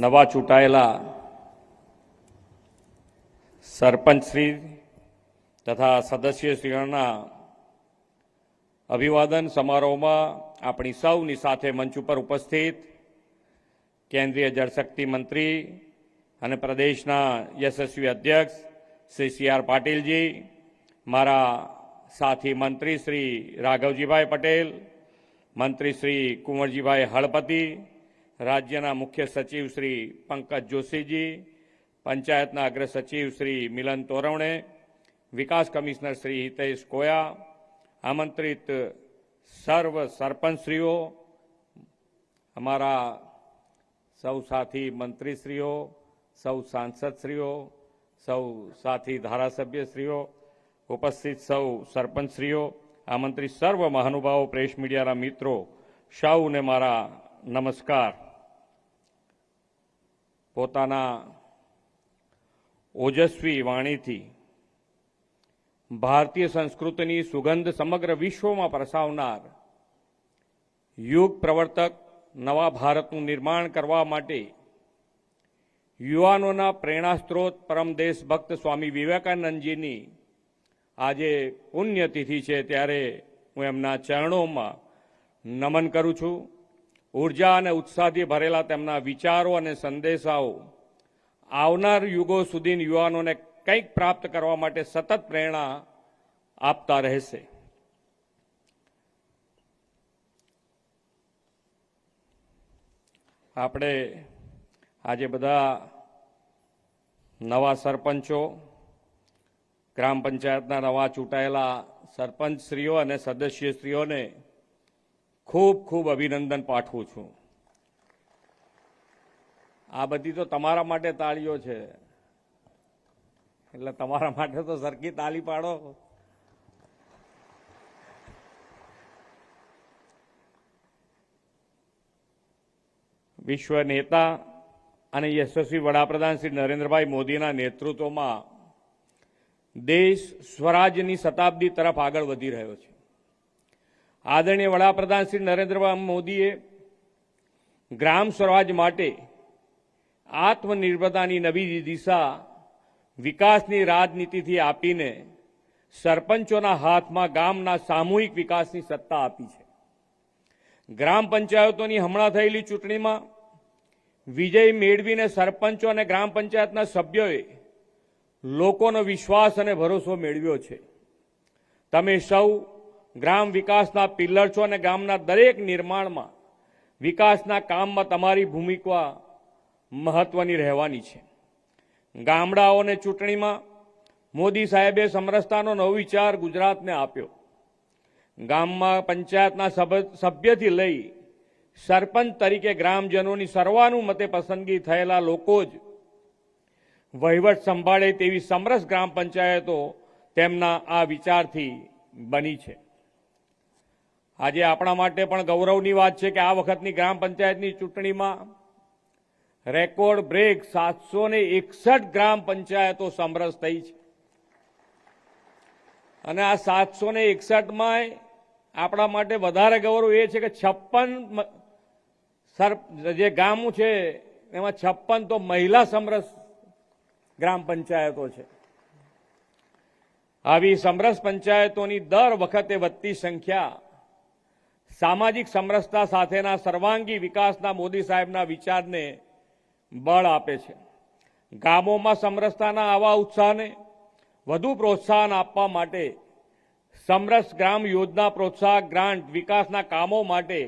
નવા ચૂંટાયેલા સરપંચશ્રી તથા સદસ્યશ્રીઓના અભિવાદન સમારોહમાં આપણી સૌની સાથે મંચ ઉપર ઉપસ્થિત કેન્દ્રીય જળશક્તિ મંત્રી અને પ્રદેશના યશસ્વી અધ્યક્ષ શ્રી સી.આર. પાટીલજી, મારા સાથી મંત્રી શ્રી રાઘવજીભાઈ પટેલ, મંત્રી શ્રી કુંવરજીભાઈ હળપતિ, રાજ્યના મુખ્ય સચિવ શ્રી પંકજ જોશીજી, પંચાયતના અગ્ર સચિવ શ્રી મિલન તોરવણે, વિકાસ કમિશનર શ્રી હિતેશ કોયા, આમંત્રિત સર્વ સરપંચશ્રીઓ, અમારા સૌ સાથી મંત્રીશ્રીઓ, સૌ સાંસદશ્રીઓ, સૌ સાથી ધારાસભ્યશ્રીઓ, ઉપસ્થિત સૌ સરપંચશ્રીઓ, આમંત્રિત સર્વ મહાનુભાવો, પ્રેસ મીડિયાના મિત્રો, સૌને મારા નમસ્કાર. પોતાના ઓજસ્વી વાણીથી ભારતીય સંસ્કૃતિની સુગંધ સમગ્ર વિશ્વમાં પ્રસરાવનાર યુગ પ્રવર્તક, નવા ભારતનું નિર્માણ કરવા માટે યુવાનોના પ્રેરણાસ્ત્રોત પરમ દેશભક્ત સ્વામી વિવેકાનંદજીની આજે પુણ્યતિથિ છે, ત્યારે હું એમના ચરણોમાં નમન કરું છું. ઉર્જા અને ઉત્સાહથી ભરેલા તેમના વિચારો અને સંદેશાઓ આવનાર યુગો સુધી યુવાનોને કંઈક પ્રાપ્ત કરવા માટે સતત પ્રેરણા આપતા રહેશે. આપણે આજે બધા નવા સરપંચો, ગ્રામ પંચાયતના નવા ચૂંટાયેલા સરપંચશ્રીઓ અને સદસ્યશ્રીઓને ખૂબ ખૂબ અભિનંદન પાઠવું છું. આ બધી તો તમારા માટે તાળીઓ છે, એટલે તમારા માટે તો સરખી તાળી પાડો. વિશ્વ નેતા અને યશસ્વી વડાપ્રધાન શ્રી નરેન્દ્રભાઈ મોદીના નેતૃત્વમાં દેશ સ્વરાજ્યની શતાબ્દી તરફ આગળ વધી રહ્યો છે. આદરણીય વડાપ્રધાન શ્રી નરેન્દ્રભાઈ મોદીએ ગ્રામ સ્વરાજ માટે આત્મનિર્ભરતાની નવી દિશા વિકાસની રાજનીતિથી આપીને સરપંચોના હાથમાં ગામના સામૂહિક વિકાસની સત્તા આપી છે. ગ્રામ પંચાયતોની હમણાં થયેલી ચૂંટણીમાં વિજય મેળવીને સરપંચો અને ગ્રામ પંચાયતના સભ્યોએ લોકોનો વિશ્વાસ અને ભરોસો મેળવ્યો છે. તમે સૌ ગ્રામ વિકાસના પિલ્લર છો અને ગામના દરેક નિર્માણમાં, વિકાસના કામમાં તમારી ભૂમિકા મહત્વની રહેવાની છે. ગામડાઓને ચૂંટણીમાં મોદી સાહેબે સમરસતાનો નવો વિચાર ગુજરાતને આપ્યો. ગામમાં પંચાયતના સભ્યથી લઈ સરપંચ તરીકે ગ્રામજનોની સર્વાનુમતે પસંદગી થયેલા લોકો જ વહીવટ સંભાળે તેવી સમરસ ગ્રામ પંચાયતો તેમના આ વિચારથી બની છે. આજે આપણા માટે પણ ગૌરવની વાત છે કે આ વખતની ગ્રામ પંચાયતની ચૂંટણીમાં રેકોર્ડ બ્રેક 761 ગ્રામ પંચાયતો સમરસ થઈ છે. અને આ 761માં આપણા માટે વધારે ગૌરવ એ છે કે 56 જે ગામો છે એમાં 56 તો મહિલા સમરસ ગ્રામ પંચાયતો છે. આવી સમરસ પંચાયતોની દર વખતે વધતી સંખ્યા સામાજિક સમરસતા સાથેના સર્વાંગી વિકાસના મોદી સાહેબના વિચારને બળ આપે છે. ગામોમાં સમરસતાના આવા ઉત્સાહને વધુ પ્રોત્સાહન આપવા માટે સમરસ ગ્રામ યોજના પ્રોત્સાહક ગ્રાન્ટ વિકાસના કામો માટે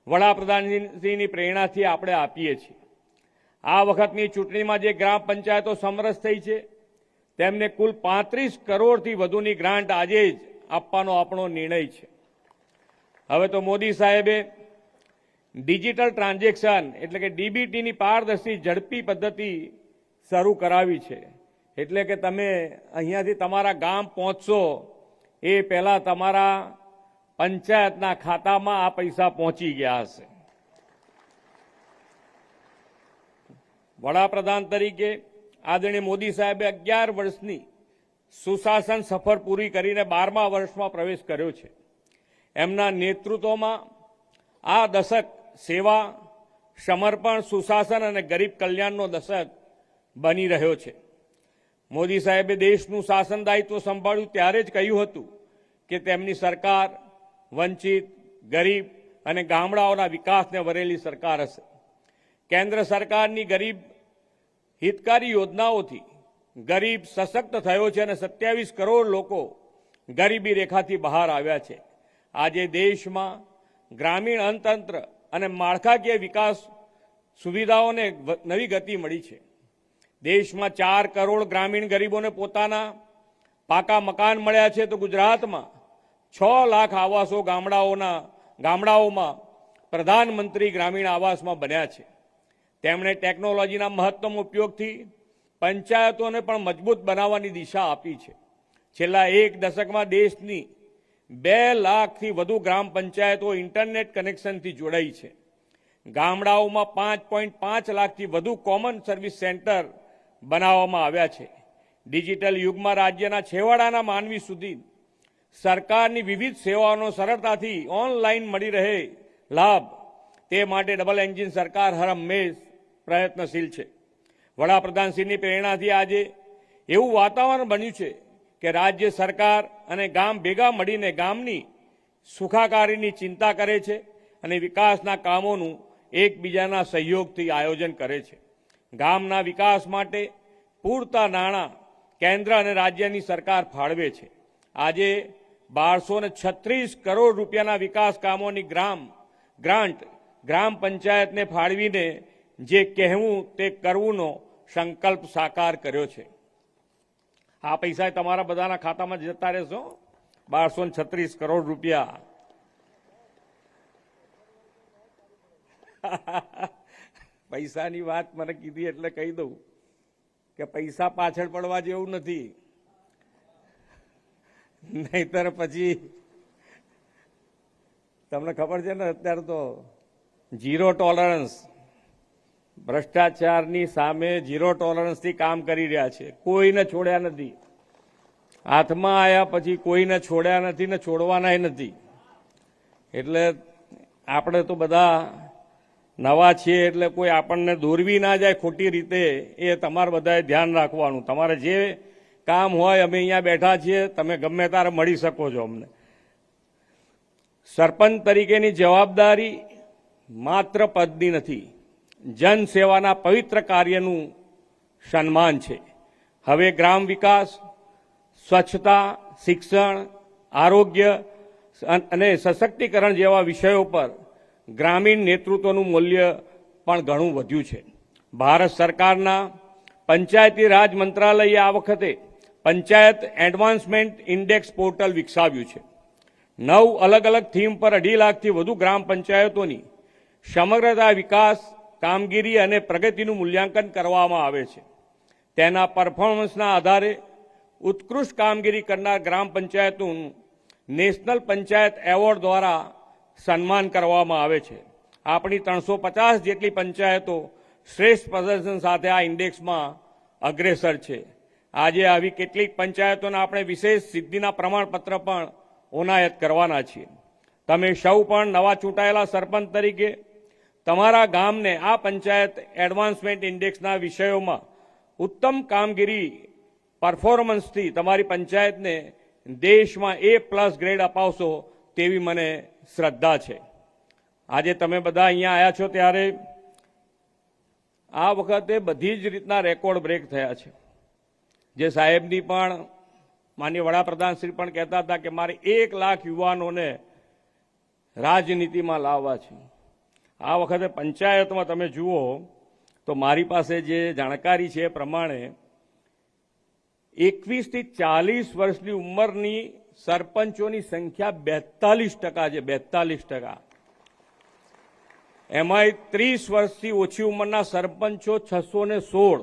વડાપ્રધાનશ્રીની પ્રેરણાથી આપણે આપીએ છીએ. આ વખતની ચૂંટણીમાં જે ગ્રામ પંચાયતો સમરસ થઈ છે તેમને કુલ 35 કરોડથી વધુની ગ્રાન્ટ આજે જ આપવાનો આપણો નિર્ણય છે. હવે તો મોદી સાહેબે ડિજિટલ ટ્રાન્ઝેક્શન એટલે કે ડીબીટીની પારદર્શી ઝડપી પદ્ધતિ શરૂ કરાવી છે. એટલે કે તમે અહીંયાથી તમારા ગામ પહોંચશો એ પહેલા તમારા પંચાયતના ખાતામાં આ પૈસા પહોંચી ગયા હશે. વડાપ્રધાન તરીકે આદરણીય મોદી સાહેબે 11 વર્ષની સુશાસન સફર પૂરી કરીને 12મા વર્ષમાં પ્રવેશ કર્યો છે. એમના નેતૃત્વમાં આ દશક સેવા, સમર્પણ, સુશાસન અને ગરીબ કલ્યાણનો દશક બની રહ્યો છે. મોદી સાહેબે દેશનું શાસન દાયિત્વ સંભાળ્યું ત્યારે જ કહ્યું હતું કે તેમની સરકાર વંચિત, ગરીબ અને ગામડાઓના વિકાસને વરેલી સરકાર હશે. કેન્દ્ર સરકારની ગરીબ હિતકારી યોજનાઓથી ગરીબ સશક્ત થયો છે અને 27 કરોડ લોકો ગરીબી રેખાથી બહાર આવ્યા છે. આજે દેશમાં ગ્રામીણ અર્થતંત્ર અને માળખાકીય વિકાસ સુવિધાઓને નવી ગતિ મળી છે. દેશમાં 4 કરોડ ગ્રામીણ ગરીબોને પોતાના પાકા મકાન મળ્યા છે, તો ગુજરાતમાં 6 લાખ આવાસો ગામડાઓમાં પ્રધાનમંત્રી ગ્રામીણ આવાસમાં બન્યા છે. તેમણે ટેકનોલોજીના મહત્તમ ઉપયોગથી પંચાયતોને પણ મજબૂત બનાવવાની દિશા આપી છે. છેલ્લા એક દશકમાં દેશની 2 લાખથી વધુ ગ્રામ પંચાયતો ઇન્ટરનેટ કનેક્શનથી જોડાઈ છે. ગામડાઓમાં 5.5 લાખથી વધુ કોમન સર્વિસ સેન્ટર બનાવવામાં આવ્યા છે. ડિજિટલ યુગમાં રાજ્યના છેવાડાના માનવી સુધી સરકારની વિવિધ સેવાઓનો સરળતાથી ઓનલાઈન મળી રહે લાભ, તે માટે ડબલ એન્જિન સરકાર હર હંમેશ પ્રયત્નશીલ છે. વડાપ્રધાનશ્રીની પ્રેરણાથી આજે એવું વાતાવરણ બન્યું છે કે રાજ્ય સરકાર અને ગામ ભેગા મળીને ગામની સુખાકારીની ચિંતા કરે છે અને વિકાસના કામોનું એકબીજાના સહયોગથી આયોજન કરે છે. ગામના વિકાસ માટે પૂરતા નાણાં કેન્દ્ર અને રાજ્યની સરકાર ફાળવે છે. આજે 1236 કરોડ રૂપિયાના વિકાસ કામોની ગ્રાન્ટ ગ્રામ પંચાયતને ફાળવીને જે કહેવું તે કરવુંનો સંકલ્પ સાકાર કર્યો છે. આ પૈસા તમારા બધાના ખાતામાં જતા રહેશો. 1236 કરોડ રૂપિયા. પૈસાની વાત મને કીધી એટલે કહી દઉં કે પૈસા પાછળ પડવા જેવું નથી, નહીતર પછી તમને ખબર છે ને અત્યારે તો ઝીરો ટોલરન્સ, ભ્રષ્ટાચારની સામે ઝીરો ટોલરન્સથી કામ કરી રહ્યા છે. કોઈને છોડ્યા નથી. હાથમાં આવ્યા પછી કોઈને છોડ્યા નથી ને છોડવાનાય નથી. એટલે આપણે તો બધા નવા છીએ એટલે કોઈ આપણને દોરવી ના જાય ખોટી રીતે, એ તમારે બધાએ ધ્યાન રાખવાનું. તમારે જે કામ હોય, અમે અહીંયા બેઠા છીએ, તમે ગમે ત્યારે મળી શકો છો અમને. સરપંચ તરીકેની જવાબદારી માત્ર પદની નથી, જનસેવાના પવિત્ર કાર્યનું સન્માન છે. હવે ગ્રામ વિકાસ, સ્વચ્છતા, શિક્ષણ, આરોગ્ય અને સશક્તિકરણ જેવા વિષયો પર ગ્રામીણ નેતૃત્વનું મૂલ્ય પણ ઘણું વધ્યું છે. ભારત સરકારના પંચાયતી રાજ મંત્રાલયે આ વખતે પંચાયત એડવાન્સમેન્ટ ઇન્ડેક્સ પોર્ટલ વિકસાવ્યું છે. 9 અલગ અલગ થીમ પર 2.5 લાખથી વધુ ગ્રામ પંચાયતોની સમગ્રતા વિકાસ કામગીરી અને પ્રગતિનું મૂલ્યાંકન કરવામાં આવે છે. તેના પરફોર્મન્સના આધારે ઉત્કૃષ્ટ કામગીરી કરનાર ગ્રામ પંચાયતોનું નેશનલ પંચાયત એવોર્ડ દ્વારા સન્માન કરવામાં આવે છે. આપણી 350 જેટલી પંચાયતો શ્રેષ્ઠ પ્રદર્શન સાથે આ ઇન્ડેક્સમાં અગ્રેસર છે. આજે આવી કેટલીક પંચાયતોને આપણે વિશેષ સિદ્ધિના પ્રમાણપત્ર પણ એનાયત કરવાના છીએ. તમે સૌ પણ નવા ચૂંટાયેલા સરપંચ તરીકે તમારા ગામને આ પંચાયત એડવાન્સમેન્ટ ઇન્ડેક્સના વિષયોમાં ઉત્તમ કામગીરી પરફોર્મન્સથી તમારી પંચાયતને દેશમાં A+ ગ્રેડ અપાવશો તેવી મને શ્રદ્ધા છે. આજે તમે બધા અહીંયા આવ્યા છો ત્યારે આ વખતે બધી જ રીતના રેકોર્ડ બ્રેક થયા છે. જે સાહેબની પણ માનનીય વડાપ્રધાનશ્રી પણ કહેતા હતા કે મારે 1 લાખ યુવાનોને રાજનીતિમાં લાવવા છે. આ વખતે પંચાયતમાં તમે જુઓ તો મારી પાસે જે જાણકારી છે એ પ્રમાણે 21 થી 40 વર્ષની ઉંમરની સરપંચોની સંખ્યા 42% છે. 42%. એમાંય 30 વર્ષથી ઓછી ઉંમરના સરપંચો 616,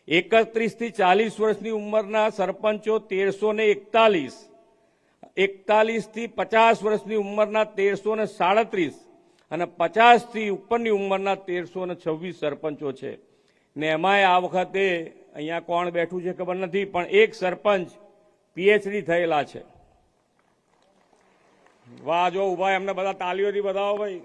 31 થી 40 વર્ષની ઉંમરના સરપંચો 1341, 41 થી 50 વર્ષની ઉંમરના 1337 અને 50 થી ઉપરની ઉંમરના 1326 સરપંચો છે. ને એમાંય આ વખતે અહીંયા કોણ બેઠું છે ખબર નથી, પણ એક સરપંચ PhD થયેલા છે. વાહ, જો ઉભા એમને બધા તાલીઓથી બતાવો ભાઈ.